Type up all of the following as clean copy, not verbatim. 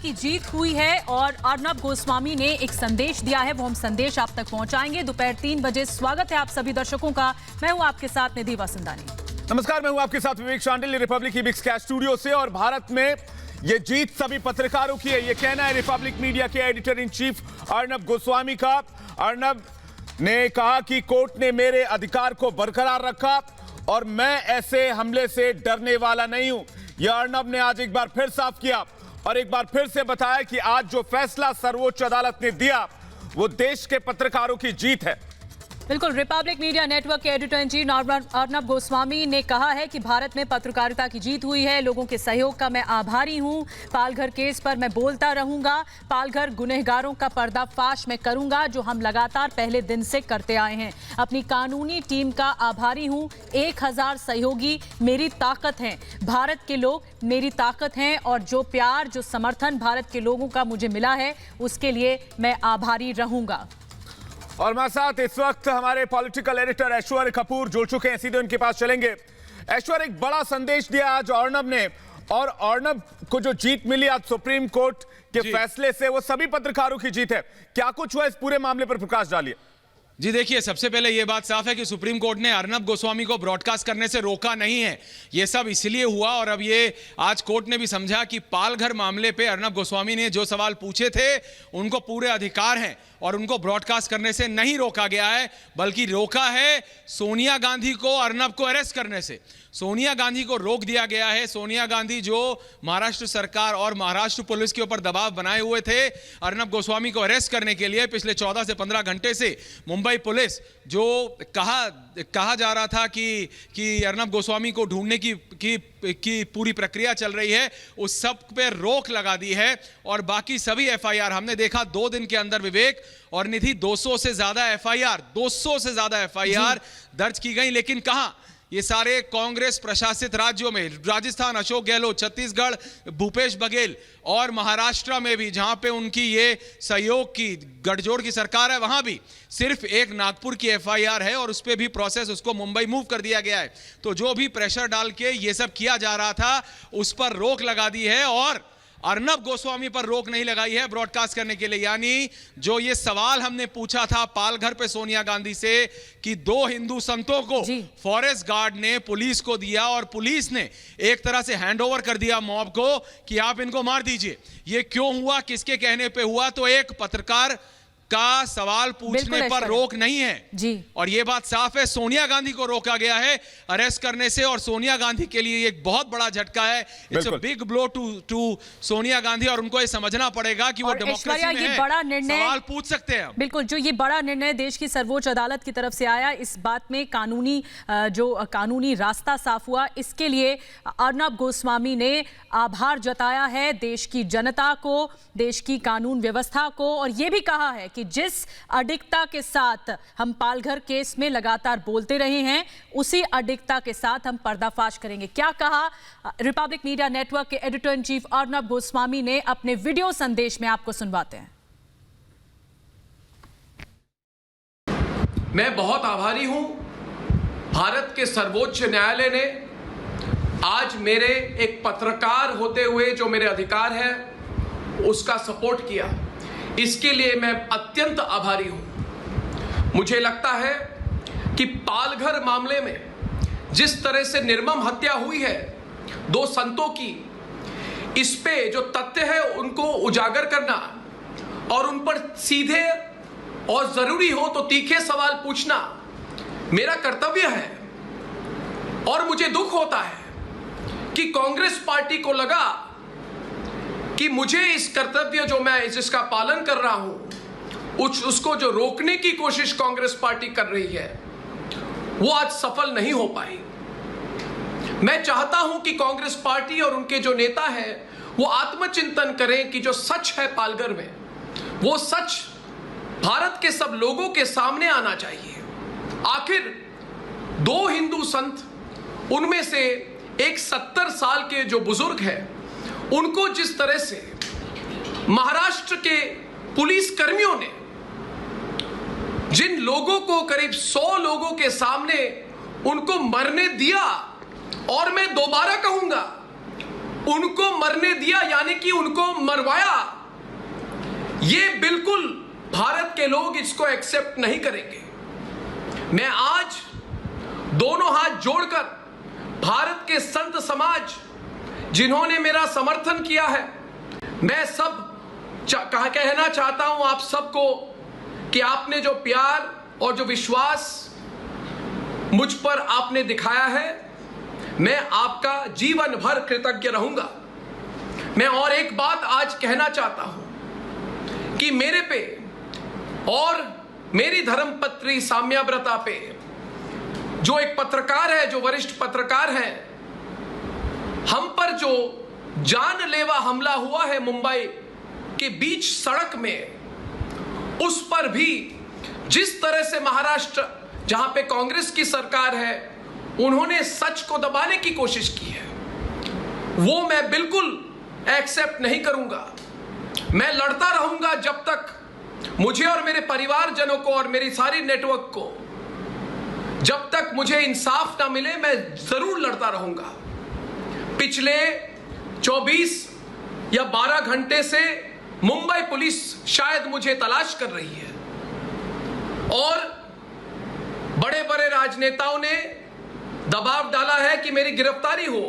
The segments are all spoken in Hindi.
की जीत हुई है और अर्नब गोस्वामी ने एक संदेश दिया है, वो हम संदेश आप तक पहुंचाएंगे। दोपहर 3 बजे स्वागत है आप सभी दर्शकों का। मैं हूं आपके साथ निधि वसंतानी। नमस्कार, मैं हूं आपके साथ विवेक शांडिल, रिपब्लिक की बिग स्काई स्टूडियो से। और भारत में ये जीत सभी पत्रकारों की है, ये कहना है रिपब्लिक मीडिया के editor in chief Arnab Goswami का। अर्नब ने कहा कि कोर्ट ने मेरे अधिकार को बरकरार रखा और मैं ऐसे हमले से डरने वाला नहीं हूं। यह अर्नब ने आज एक बार फिर साफ किया और एक बार फिर से बताया कि आज जो फैसला सर्वोच्च अदालत ने दिया वो देश के पत्रकारों की जीत है। बिल्कुल, रिपब्लिक मीडिया नेटवर्क के editor in chief Arnab Goswami ने कहा है कि भारत में पत्रकारिता की जीत हुई है। लोगों के सहयोग का मैं आभारी हूं। पालघर केस पर मैं बोलता रहूंगा। पालघर गुनहगारों का पर्दाफाश मैं करूंगा, जो हम लगातार पहले दिन से करते आए हैं। अपनी कानूनी टीम का आभारी हूं। 1000 सहयोगी मेरी ताकत हैं। भारत के लोग मेरी ताकत हैं और जो प्यार, जो समर्थन भारत के लोगों का मुझे मिला है उसके लिए मैं आभारी रहूंगा। और हमारे साथ इस वक्त हमारे पॉलिटिकल एडिटर ऐश्वर्य कपूर जुड़ चुके हैं, सीधे उनके पास चलेंगे। ऐश्वर्य, एक बड़ा संदेश दिया आज अर्नब ने, और अर्नब को जो जीत मिली आज सुप्रीम कोर्ट के फैसले से, वो सभी पत्रकारों की जीत है। क्या कुछ हुआ, इस पूरे मामले पर प्रकाश डालिए। जी देखिए, सबसे पहले यह बात साफ है कि सुप्रीम कोर्ट ने अर्नब गोस्वामी को ब्रॉडकास्ट करने से रोका नहीं है। यह सब इसलिए हुआ, और अब ये आज कोर्ट ने भी समझा कि पालघर मामले पे अर्नब गोस्वामी ने जो सवाल पूछे थे उनको पूरे अधिकार हैं और उनको ब्रॉडकास्ट करने से नहीं रोका गया है, बल्कि रोका है सोनिया गांधी को अर्नब को अरेस्ट करने से। सोनिया गांधी को रोक दिया गया है। सोनिया गांधी जो महाराष्ट्र सरकार और महाराष्ट्र पुलिस के ऊपर दबाव बनाए हुए थे अर्नब गोस्वामी को अरेस्ट करने के लिए, पिछले 14 से 15 घंटे से मुंबई पुलिस जो कहा जा रहा था कि अर्नब गोस्वामी को ढूंढने की पूरी प्रक्रिया चल रही है, उस सब पे रोक लगा दी है। और बाकी सभी एफआईआर हमने देखा 2 दिन के अंदर विवेक और निधि 200 से ज्यादा एफआईआर दर्ज की गई। लेकिन कहां, ये सारे कांग्रेस प्रशासित राज्यों में, राजस्थान अशोक गहलोत, छत्तीसगढ़ भूपेश बघेल और महाराष्ट्र में भी जहां पे उनकी ये सहयोग की गठजोड़ की सरकार है, वहां भी सिर्फ एक नागपुर की एफआईआर है और उस पर भी प्रोसेस उसको मुंबई मूव कर दिया गया है। तो जो भी प्रेशर डाल के ये सब किया जा रहा था उस पर रोक लगा दी है और अर्नब गोस्वामी पर रोक नहीं लगाई है ब्रॉडकास्ट करने के लिए। यानी जो ये सवाल हमने पूछा था पालघर पे सोनिया गांधी से कि 2 हिंदू संतों को फॉरेस्ट गार्ड ने पुलिस को दिया और पुलिस ने एक तरह से हैंडओवर कर दिया मॉब को कि आप इनको मार दीजिए, ये क्यों हुआ, किसके कहने पे हुआ? तो एक पत्रकार का सवाल पूछने पर रोक नहीं है जी। और यह बात साफ है, सोनिया गांधी को रोका गया है अरेस्ट करने से और सोनिया गांधी के लिए एक बहुत बड़ा झटका है। It's a big blow to Sonia Gandhi और उनको ये समझना पड़ेगा कि वो डेमोक्रेसी में है, बड़ा निर्णय सवाल पूछ सकते हैं। बिल्कुल, जो ये बड़ा निर्णय देश की सर्वोच्च अदालत की तरफ से आया, इस बात में कानूनी रास्ता साफ हुआ, इसके लिए अर्नब गोस्वामी ने आभार जताया है देश की जनता को, देश की कानून व्यवस्था को, और ये भी कहा है कि जिस अडिगता के साथ हम पालघर केस में लगातार बोलते रहे हैं, उसी अडिगता के साथ हम पर्दाफाश करेंगे। क्या कहा रिपब्लिक मीडिया नेटवर्क के editor in chief Arnab Goswami ने अपने वीडियो संदेश में, आपको सुनवाते हैं। मैं बहुत आभारी हूं, भारत के सर्वोच्च न्यायालय ने आज मेरे एक पत्रकार होते हुए जो मेरे अधिकार है उसका सपोर्ट किया, इसके लिए मैं अत्यंत आभारी हूं। मुझे लगता है कि पालघर मामले में जिस तरह से निर्मम हत्या हुई है 2 संतों की, इस पे जो तथ्य है उनको उजागर करना और उन पर सीधे और जरूरी हो तो तीखे सवाल पूछना मेरा कर्तव्य है। और मुझे दुख होता है कि कांग्रेस पार्टी को लगा कि मुझे इस कर्तव्य जो मैं जिसका पालन कर रहा हूं उसको जो रोकने की कोशिश कांग्रेस पार्टी कर रही है वो आज सफल नहीं हो पाई। मैं चाहता हूं कि कांग्रेस पार्टी और उनके जो नेता हैं वो आत्मचिंतन करें कि जो सच है पालघर में, वो सच भारत के सब लोगों के सामने आना चाहिए। आखिर 2 हिंदू संत, उनमें से एक 70 साल के जो बुजुर्ग हैं, उनको जिस तरह से महाराष्ट्र के पुलिस कर्मियों ने जिन लोगों को करीब 100 लोगों के सामने उनको मरने दिया, और मैं दोबारा कहूंगा उनको मरने दिया, यानी कि उनको मरवाया। ये बिल्कुल भारत के लोग इसको एक्सेप्ट नहीं करेंगे। मैं आज दोनों हाथ जोड़कर भारत के संत समाज जिन्होंने मेरा समर्थन किया है, मैं सब कहना चाहता हूं आप सबको कि आपने जो प्यार और जो विश्वास मुझ पर आपने दिखाया है, मैं आपका जीवन भर कृतज्ञ रहूंगा। मैं और एक बात आज कहना चाहता हूं कि मेरे पे और मेरी धर्मपत्नी साम्याव्रता पे, जो एक पत्रकार है, जो वरिष्ठ पत्रकार है, हम पर जो जानलेवा हमला हुआ है मुंबई के बीच सड़क में, उस पर भी जिस तरह से महाराष्ट्र, जहां पे कांग्रेस की सरकार है, उन्होंने सच को दबाने की कोशिश की है, वो मैं बिल्कुल एक्सेप्ट नहीं करूंगा। मैं लड़ता रहूंगा जब तक मुझे और मेरे परिवारजनों को और मेरी सारी नेटवर्क को, जब तक मुझे इंसाफ ना मिले, मैं जरूर लड़ता रहूंगा। पिछले 24 या 12 घंटे से मुंबई पुलिस शायद मुझे तलाश कर रही है और बड़े बड़े राजनेताओं ने दबाव डाला है कि मेरी गिरफ्तारी हो।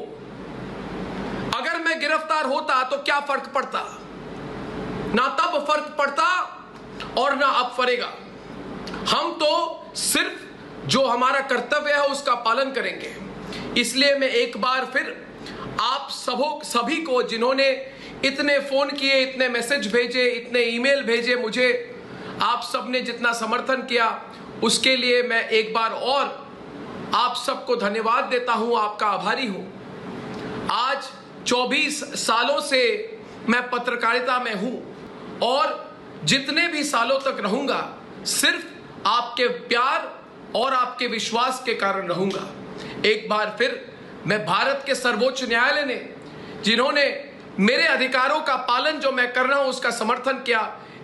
अगर मैं गिरफ्तार होता तो क्या फर्क पड़ता? ना तब फर्क पड़ता और ना अब पड़ेगा। हम तो सिर्फ जो हमारा कर्तव्य है उसका पालन करेंगे। इसलिए मैं एक बार फिर आप सभी को, जिन्होंने इतने फोन किए, इतने मैसेज भेजे, इतने ईमेल भेजे, मुझे आप सबने जितना समर्थन किया, उसके लिए मैं एक बार और आप सबको धन्यवाद देता हूं, आपका आभारी हूं। आज 24 सालों से मैं पत्रकारिता में हूं और जितने भी सालों तक रहूंगा, सिर्फ आपके प्यार और आपके विश्वास के कारण रहूंगा। एक बार फिर मैं भारत के सर्वोच्च न्यायालय ने, जिन्होंने मेरे अधिकारों का पालन जो मैं कर रहा हूं उसका समर्थन किया,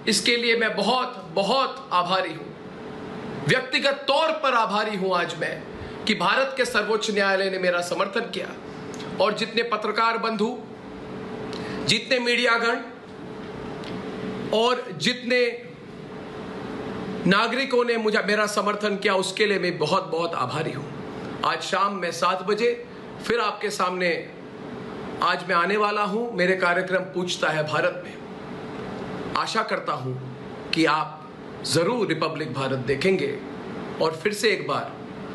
इसके लिए मैं बहुत बहुत आभारी हूं। व्यक्तिगत तौर पर आभारी हूं आज मैं कि भारत के सर्वोच्च न्यायालय ने मेरा समर्थन किया और जितने पत्रकार बंधु, जितने मीडियागण और जितने नागरिकों ने मेरा समर्थन किया, उसके लिए मैं बहुत बहुत आभारी हूं। आज शाम मैं 7 बजे फिर आपके सामने आज मैं आने वाला हूं। मेरे कार्यक्रम पूछता है भारत में। आशा करता हूं कि आप जरूर रिपब्लिक भारत देखेंगे और फिर से एक बार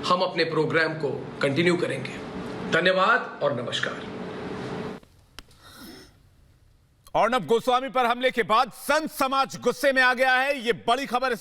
हम अपने प्रोग्राम को कंटिन्यू करेंगे। धन्यवाद और नमस्कार। अर्नब गोस्वामी पर हमले के बाद संत समाज गुस्से में आ गया है। ये बड़ी खबर है।